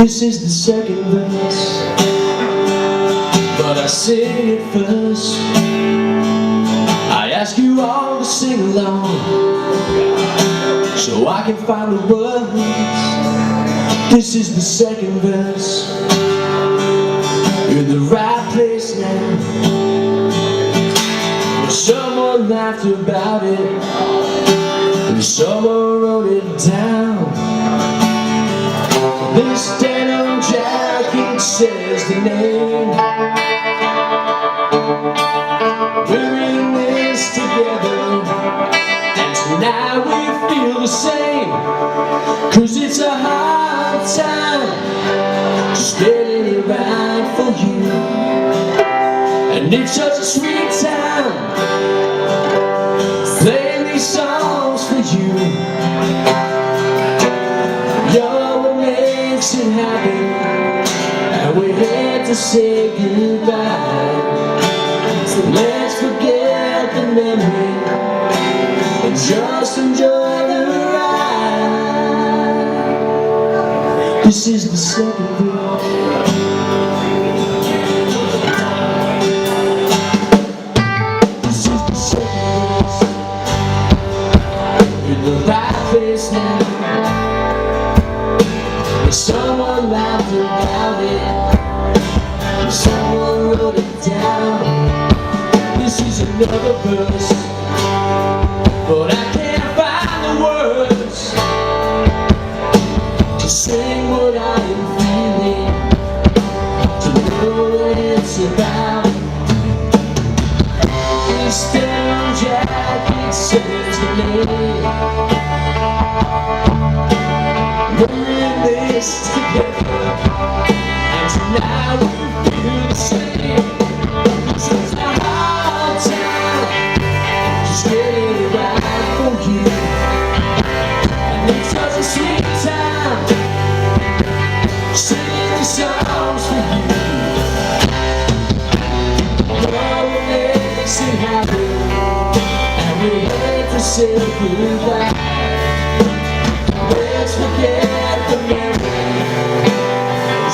This is the second verse, but I sing it first. I ask you all to sing along, so I can find the words. This is the second verse. You're in the right place now. Well, someone laughed about it, and someone wrote it down. This denim jacket says the name. We're in this together, and tonight we feel the same. 'Cause it's a hard time just getting it right for you, and it's such a sweet time playing these songs for you. You're what makes it happen, and we're here to say goodbye. So let's forget the memory and just enjoy the ride. This is the second verse. This is the second verse. You're in the right place now. Someone laughed about it, someone wrote it down. This is another verse, but I can't find the words to sing what I am feeling, to know what it's about. This denim jacket says the name. We're in this together, and tonight we feel the same. So it's a hard time just getting it right for you, and it's such a sweet time singing these songs for you. Love makes it happen, and we hate to say goodbye. Let's forget the memory,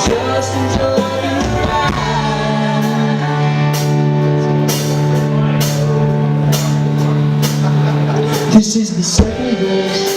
just enjoy the ride. This is the second verse.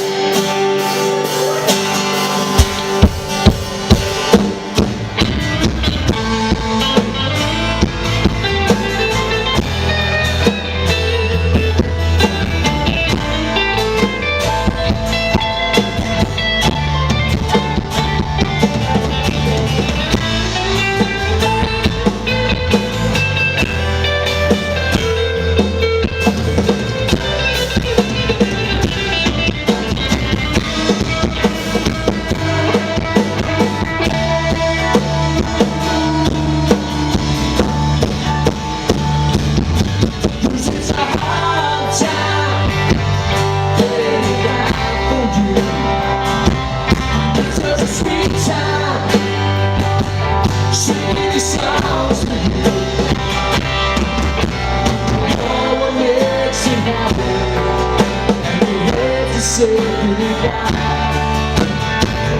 Say goodbye.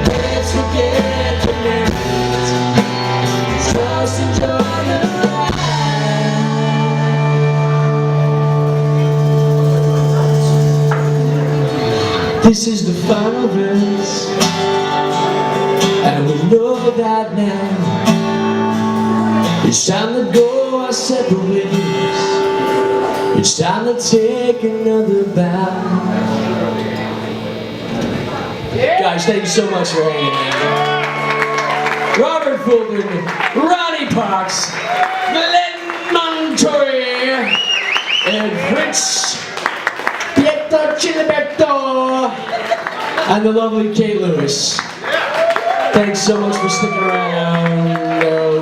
Let's forget the memories, just enjoy the ride. This is the final verse, and we know that now. It's time to go our separate ways. It's time to take another bow. Guys, thank you so much for hanging out. Robert Fulton, Ronnie Parks, Glenn Montoya, and Prince Pietro Chiliberto, and the lovely Kate Lewis. Thanks so much for sticking around.